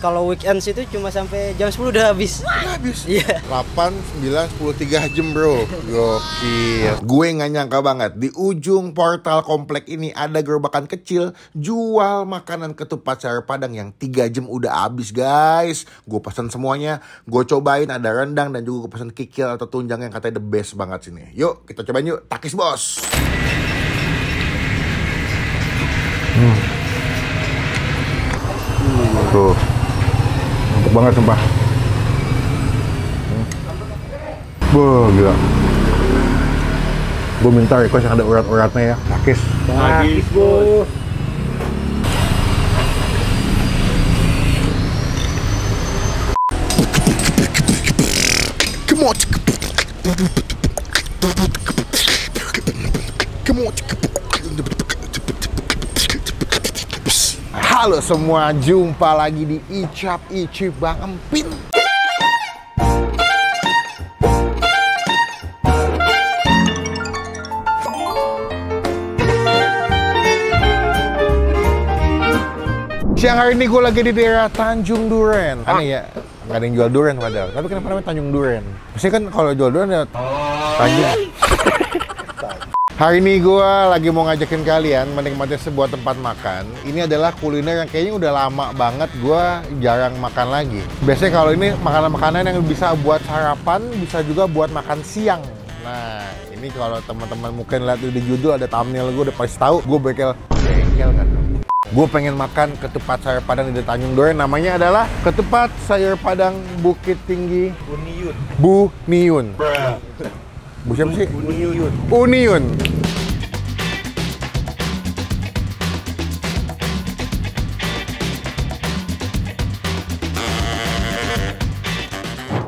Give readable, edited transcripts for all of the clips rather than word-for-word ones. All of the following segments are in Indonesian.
kalau weekends itu cuma sampai jam 10 udah habis. Habis? Iya. 8, 9, 10, 3 jam bro. Gokil. Gue gak nyangka banget di ujung portal komplek ini ada gerobakan kecil jual makanan ketupat sayur Padang yang 3 jam udah habis guys. Gue pesan semuanya, gue cobain, ada rendang dan juga gue pesan kikil atau tunjang yang katanya the best banget sini. Yuk kita cobain yuk, takis bos. Tuh, mantap banget sumpah. Gila. Gue minta request yang ada urat-uratnya ya, takis. Takis bos. Come on. Halo semua, jumpa lagi di Icap Icip Bang Empin. Siang hari ini gue lagi di daerah Tanjung Duren. Aneh ya, nggak ada yang jual durian padahal. Tapi kenapa namanya Tanjung Duren? Pasti kan kalau jual durian ya Tanjung. Hari ini gue lagi mau ngajakin kalian menikmati sebuah tempat makan. Ini adalah kuliner yang kayaknya udah lama banget gue jarang makan lagi. Biasanya kalau ini makanan-makanan yang bisa buat sarapan, bisa juga buat makan siang. Nah, ini kalau teman-teman mungkin lihat di judul ada thumbnail gue udah pasti tahu. Gue bengkel kan. Gue pengen makan ketupat sayur Padang di Tanjung Duren. Namanya adalah ketupat sayur Padang Bukit Tinggi Bu Niun. Bu siapa sih? Uniun.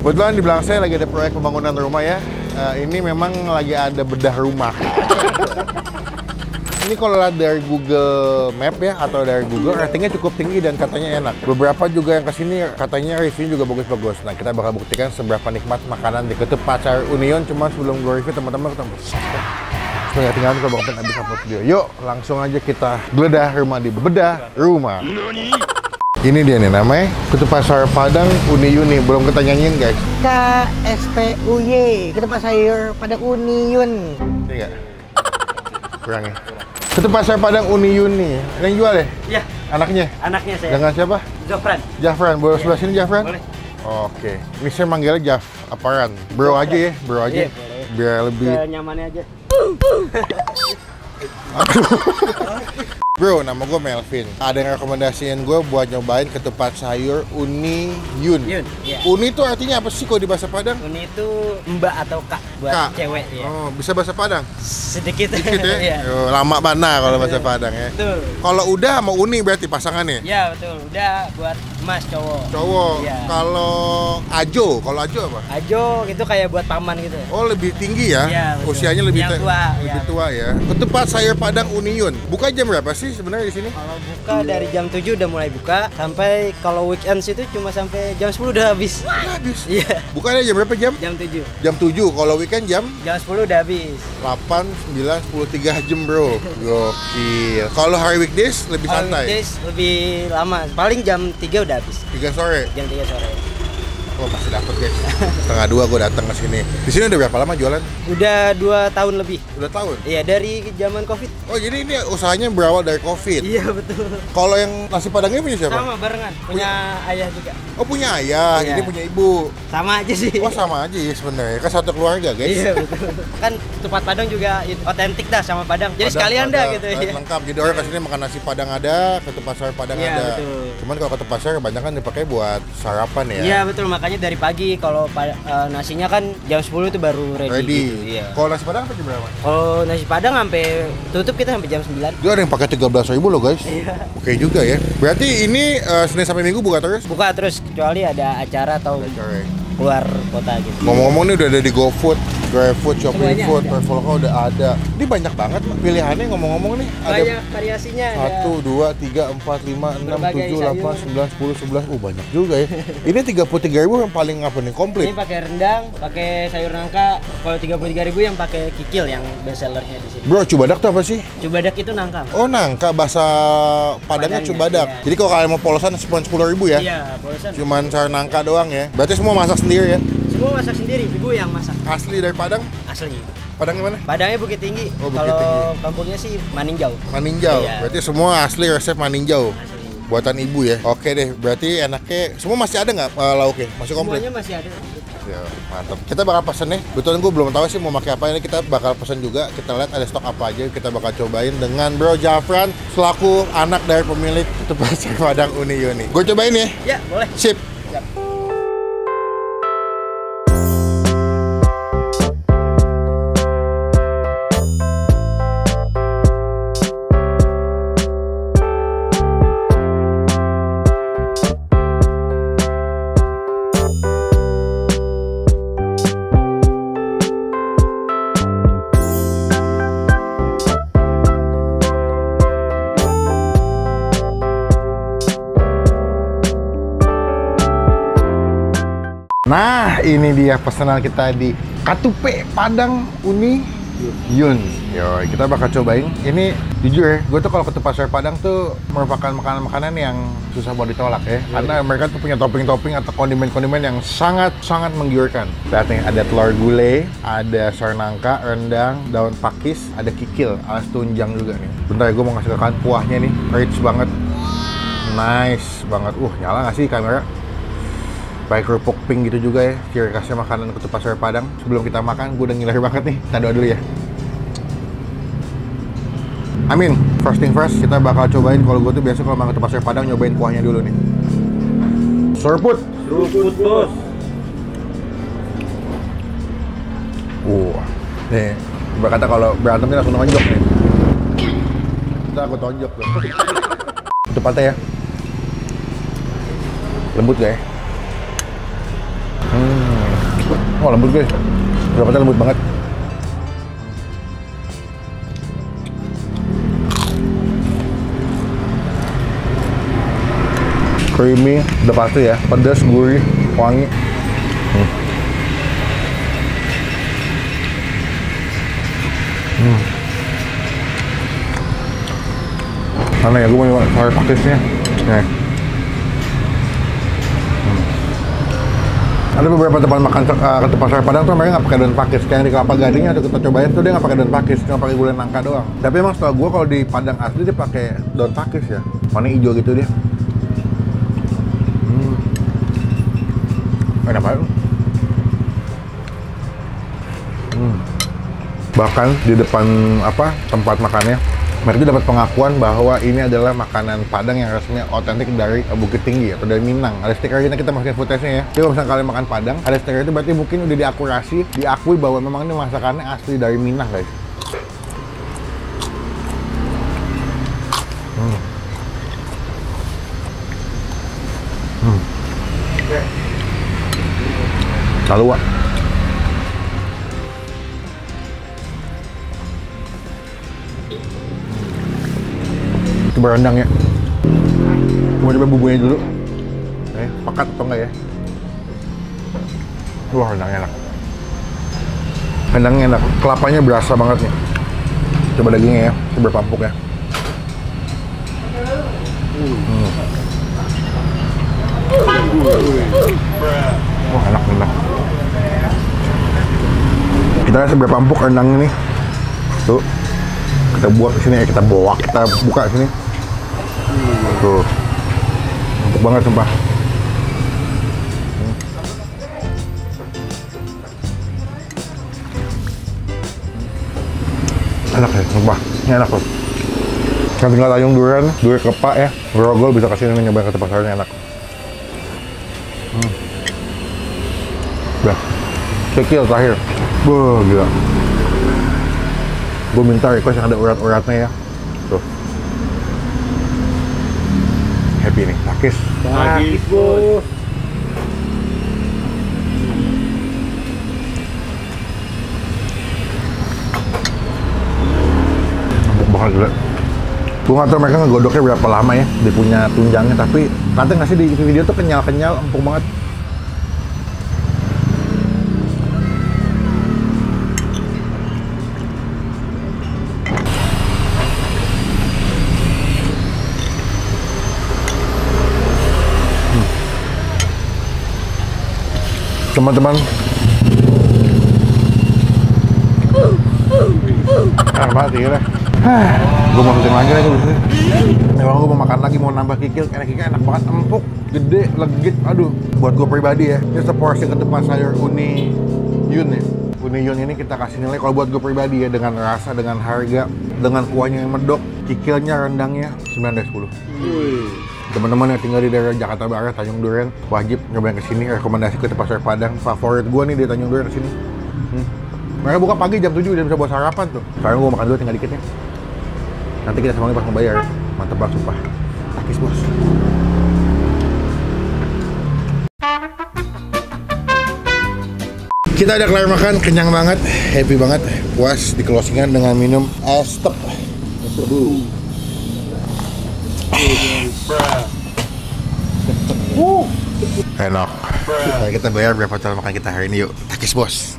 Kebetulan di belakang saya lagi ada proyek pembangunan rumah ya. Ini memang lagi ada bedah rumah. Ini kalau lihat dari Google Map ya atau dari Google ratingnya cukup tinggi dan katanya enak. Beberapa juga yang kesini katanya reviewnya juga bagus-bagus. Nah kita bakal buktikan seberapa nikmat makanan di ketupat sayur Union. Cuma sebelum gue review teman-teman ketemu. Nggak tinggal kalau Bang Pen habis upload video. Yuk langsung aja kita geledah rumah di bedah rumah. Ini dia nih namanya ketupat sayur Padang Uniun nih. Belum kita nyanyiin guys. KSPUY, ketupat sayur Padang Uniun. Ini enggak? Kurang ya. Ketupat sayur Padang Uniun nih. Ada yang jual ya? Iya. Anaknya? Anaknya saya. Dengan siapa? Jafran. Boleh sebelah sini Jafran? Boleh. Oke. Ini saya manggilnya Jaf Aparan. Bro aja ya, bro aja. Iya, boleh. Biar lebih nyamannya aja. Bro, nama gue Melvin. Ada yang rekomendasiin gue buat nyobain ketupat sayur Uniun. Iya. Uni itu artinya apa sih kalau di bahasa Padang? Uni itu mbak atau kak buat Kak. cewek ya. Oh, bisa bahasa Padang? Sedikit Dikit ya? Iya. Oh, lama bana kalau bahasa Padang ya. Betul. Kalau udah sama Uni berarti pasangannya? Iya betul. Udah buat emas cowok. Cowok. Iya. Kalau Ajo apa? Ajo itu kayak buat paman gitu. Oh, lebih tinggi ya? Iya, betul. Usianya lebih Yang tua, lebih iya. tua ya. Ketupat sayur Padang Uniun. Buka jam berapa sih sebenarnya di sini? Kalau buka dari jam 7 udah mulai buka sampai kalau weekends itu cuma sampai jam 10 udah habis. Habis. Iya. Bukanya jam berapa jam? Jam 7. Jam 7. Kalau weekend jam Jam 10 udah habis. 8, 9, 10, 3 jam bro. Gokil. Kalau hari weekdays lebih Kalau santai. weekdays lebih lama. Paling jam 3 udah habis. 3 sore. Jam 3 sore. Oh masih dapet guys. Setengah 2 gue datang ke sini. Di sini udah berapa lama jualan? Udah 2 tahun lebih. Udah tahun. Iya, dari zaman Covid. Oh jadi ini usahanya berawal dari Covid. Iya, betul. Kalau yang nasi Padangnya punya siapa? Sama barengan. Punya ayah juga. Oh punya ayah, Iya. ini punya ibu. Sama aja sih. Oh sama aja ya sebenarnya. Kan satu keluarga guys. Iya, betul. Kan ketupat Padang juga otentik dah sama Padang. Jadi Padang sekalian dah ada, gitu ya. lengkap. Jadi orang kesini makan nasi Padang ada, ketupat sayur Padang Iya, ada. betul. Cuman kalau ketupat sayur kebanyakan dipakai buat sarapan ya. Iya, betul. Makanya dari pagi kalau nasinya kan jam 10 itu baru ready. Gitu. Iya. Kalau nasi Padang apa jam berapa? Kalau nasi Padang sampai tutup kita sampai jam 9. Dia ada yang pakai 13.000 loh guys. Iya. Oke juga ya. Berarti ini Senin sampai Minggu buka terus? Buka terus kecuali ada acara atau Acara. keluar kota gitu. Ngomong-ngomong nih udah ada di GoFood. GrabFood, Shopee Semuanya Food, ada. Traveloka udah ada. Ini banyak banget pilihannya ngomong-ngomong nih. Banyak variasinya. Ada 1, 2, 3, 4, 5, 6, berbagai 7, 8, 9, 10, 11. Banyak juga ya. Ini 33.000 yang paling apa nih? Komplit. Ini pakai rendang, pakai sayur nangka. Kalau 33.000 yang pakai kikil yang best sellernya di sini. Bro, cubadak tuh apa sih? Cubadak itu nangka. Oh, nangka bahasa Padangnya cubadak. iya. Jadi kalau kalian mau polosan 10.000 ya? Iya, bosan. Cuman sayur nangka doang ya. Berarti semua masak sendiri ya? Semua masak sendiri, ibu yang masak. Asli dari Padang? Asli. Padang gimana? Padangnya Bukit Tinggi. Oh, Bukit Kalau Tinggi. kampungnya sih Maninjau. Maninjau. Iya. Berarti semua asli resep Maninjau. Asli. Buatan ibu ya. Oke deh, berarti enaknya semua masih ada nggak lauknya? Masih komplit? Semuanya masih ada. Ya, mantap. Kita bakal pesen nih. Betulan gue belum tahu sih mau pakai apa ini. Kita bakal pesen juga. Kita lihat ada stok apa aja. Kita bakal cobain dengan Bro Jafran selaku anak dari pemilik Ketupat Padang Uni Yuni. Gue cobain ya. Ya, boleh. Sip. Siap. Nah, ini dia pesanan kita di Ketupat Padang Uni Yun. Yo, kita bakal cobain. Ini jujur ya, gue tuh kalau ketupat sayur Padang tuh merupakan makanan-makanan yang susah buat ditolak ya. Karena mereka tuh punya topping-topping atau kondimen-kondimen yang sangat-sangat menggiurkan. Lihat nih, ada telur gulai, ada sayur nangka, rendang, daun pakis, ada kikil, alas tunjang juga nih. Bentar ya, gue mau ngasih ke kalian kuahnya nih, rich banget. Nice banget. Nyala nggak sih kamera? Pakai kerupuk pink gitu juga ya, ciri khasnya makanan ketupat sayur Padang. Sebelum kita makan, gue udah ngiler banget nih. Kita doa dulu ya. Amin. First thing first, kita bakal cobain. Kalau gue tuh biasa kalau makan ketupat sayur Padang nyobain kuahnya dulu nih. Seruput. Seruput, Bos. Nih, berkata kalau berantem ini langsung nonjok nih. Kita aku tonjok tuh. Ketupatnya ya. Lembut gak ya? Oh, lembut guys. Ketupatnya lembut banget. Creamy, udah pasti ya. Pedas, gurih, wangi. Mana ya, gue mau nyoba sayur pakisnya. Nih. Ada beberapa tempat makan ketupat sayur Padang tuh mereka nggak pakai daun pakis. Kayak yang di Kelapa Gading atau kita cobain tuh dia nggak pakai daun pakis, cuma pakai gulai nangka doang. Tapi emang setelah gue kalau di Padang asli dia pakai daun pakis ya. Warna hijau gitu dia. Enak banget. Bahkan di depan tempat makannya, mereka dapat pengakuan bahwa ini adalah makanan Padang yang resmi otentik dari Bukit Tinggi atau dari Minang. Ada stikernya, kita masukin footage-nya ya. Jadi kalau misalnya kalian makan Padang, ada stiker itu berarti mungkin udah diakurasi, diakui bahwa memang ini masakannya asli dari Minang, guys. Lalu, Wak. Itu berendang ya. Mau coba bumbunya dulu. Pekat atau enggak ya? Wah, rendangnya enak. Rendangnya enak. Kelapanya berasa banget nih. Coba dagingnya ya, coba pampuk ya. Wah, enak. Kita lihat seberapa empuk rendang ini. Tuh. Kita buat ke sini ya, kita buka sini. Tuh. Empuk banget sumpah. Enak ya, sumpah. Ini enak loh. Kan tinggal Tanjung Duren, Duri Kepak ya. Grogol bisa kasih ini nyobain ketupat sayurnya enak. Udah. Kikil terakhir. Gila. Gue minta request yang ada urat-uratnya ya. Tuh. Happy nih, pakis. Pakis, Bos. Gue nggak tahu mereka ngegodoknya berapa lama ya, dia punya tunjangnya, tapi katanya nggak sih di video tuh kenyal-kenyal, empuk banget. Teman-teman, enak banget ya. Gue mau syuting lagi nih. Memang gue mau makan lagi, mau nambah kikil. Enak banget, empuk, gede, legit. Aduh, buat gue pribadi ya, ini seporsi ketupat sayur uni yun ya. Uni yun ini kita kasih nilai, kalau buat gue pribadi ya, dengan rasa, dengan harga, dengan kuahnya yang medok, kikilnya, rendangnya 9 dari 10. Teman-teman yang tinggal di daerah Jakarta Barat, Tanjung Duren, wajib nyobain kesini. Rekomendasi ke tempat sayur Padang favorit gue nih di Tanjung Duren kesini. Mereka buka pagi jam 7 udah bisa buat sarapan tuh. Sekarang gue makan dulu, tinggal dikit ya. Nanti kita semuanya pas ngebayar. Mantep banget sumpah. Takis bos. Kita udah kelar makan, kenyang banget, happy banget, puas di closingan dengan minum es tep. Enak. Nah, kita bayar berapa total makan kita hari ini yuk. Takis bos.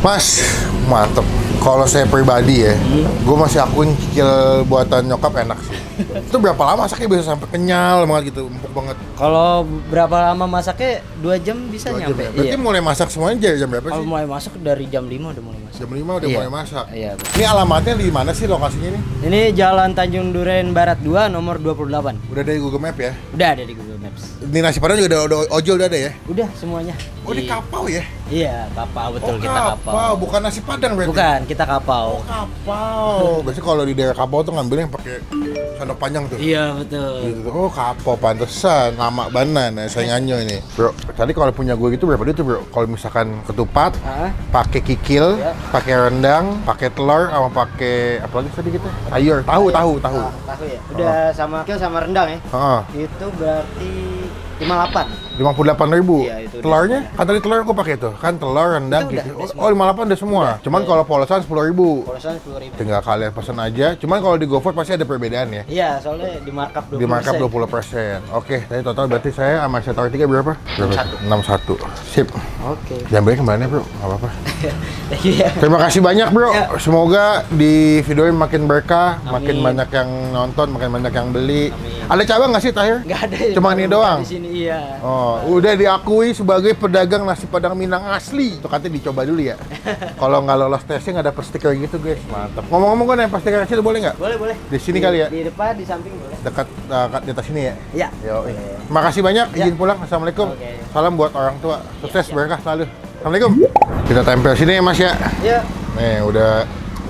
Mas, mantep. Kalau saya pribadi ya, gue masih akuin kikil buatan nyokap enak sih. Itu berapa lama masaknya bisa sampai kenyal banget gitu, empuk banget. Kalau berapa lama masaknya? 2 jam bisa 2 jam nyampe. ya? Berarti mulai masak semuanya dari jam berapa sih? Kalau mulai masak dari jam 5 udah mulai masak. Jam 5 udah mulai masak. Iya. Ini alamatnya di mana sih lokasinya ini? Ini Jalan Tanjung Duren Barat 2 nomor 28. Udah ada di Google Map ya? Udah ada di Google Maps. Ini nasi padang juga udah ojol udah ada ya? Udah semuanya. Oh di kapau ya? Iya, kapau betul, Oh, kita kapau. bukan nasi padang berarti? Bukan, kita kapau. Oh, kapau. Biasanya kalau di daerah kapau tuh ngambilnya yang pakai sendok panjang tuh. Iya, betul. Gitu. Oh, kapau pantesan, lama banan saingannya ini. Bro, tadi kalau punya gue gitu berapa duit tuh, Bro? Kalau misalkan ketupat, Hah? pakai kikil, Ya. pakai rendang, pakai telur, sama pakai apa lagi tadi kita? Sayur, tahu. Tahu ya. Udah sama kil sama rendang ya. Heeh. Itu berarti 58. 58.000. Iya, itu Telurnya? Kan tadi telur gue pakai tuh. Kan telur, rendang, Itu udah, kikil. udah Oh, 58 udah semua. Cuman kalau polosan 10.000. Polosan 10.000. Tinggal kalian pesan aja. Cuman kalau di GoFood pasti ada perbedaan ya. Iya, soalnya di markup 20%. Di markup 20%. Oke, tadi total berarti saya sama Setor 3 berapa? 61. Sip. Oke. Jangan banyak kembaliannya, Bro. Nggak apa-apa. Iya. Terima kasih banyak, Bro. Ya. Semoga di video ini makin berkah, Amin. makin banyak yang nonton, makin banyak yang beli. Amin. Ada cabang nggak sih, Tahir? Nggak ada. Cuma ini doang? Di sini iya. Oh, udah diakui sebagai pedagang nasi padang Minang asli. Tuh katanya dicoba dulu ya. Kalau nggak lolos tesnya nggak dapet stiker gitu, guys. Mantap. Ngomong-ngomong, gue nempel stiker kecil boleh nggak? Boleh. Di sini kali ya? Di depan, di samping boleh. Dekat di atas sini ya? Iya. Yo, makasih banyak, Ya. izin pulang. Assalamualaikum. Oke. Salam buat orang tua. Sukses Ya. berkah selalu. Assalamualaikum. Kita tempel sini ya, Mas ya. Iya. Nih, udah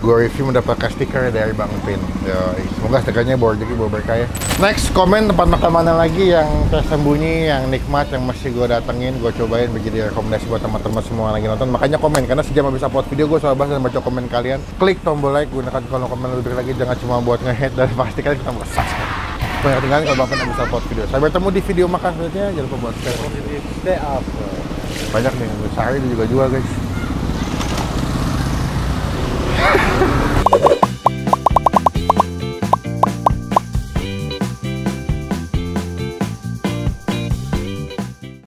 gue review mendapatkan stiker dari Bang Pin. Yo, semoga stikernya bawa rezeki, bawa berkah ya. Next, komen tempat makan mana lagi yang tersembunyi, yang nikmat, yang mesti gue datengin, gue cobain menjadi rekomendasi buat teman-teman semua yang lagi nonton. Makanya komen, karena sejam habis upload video gue selalu bahas dan baca komen kalian. Klik tombol like, gunakan kolom komen lebih lagi, jangan cuma buat nge-hate, dan pastikan kita mau subscribe. Banyak tinggalin kalau Bang Pin habis upload video. Saya bertemu di video makan selanjutnya, jangan lupa buat share. Banyak nih, sehari juga jual guys.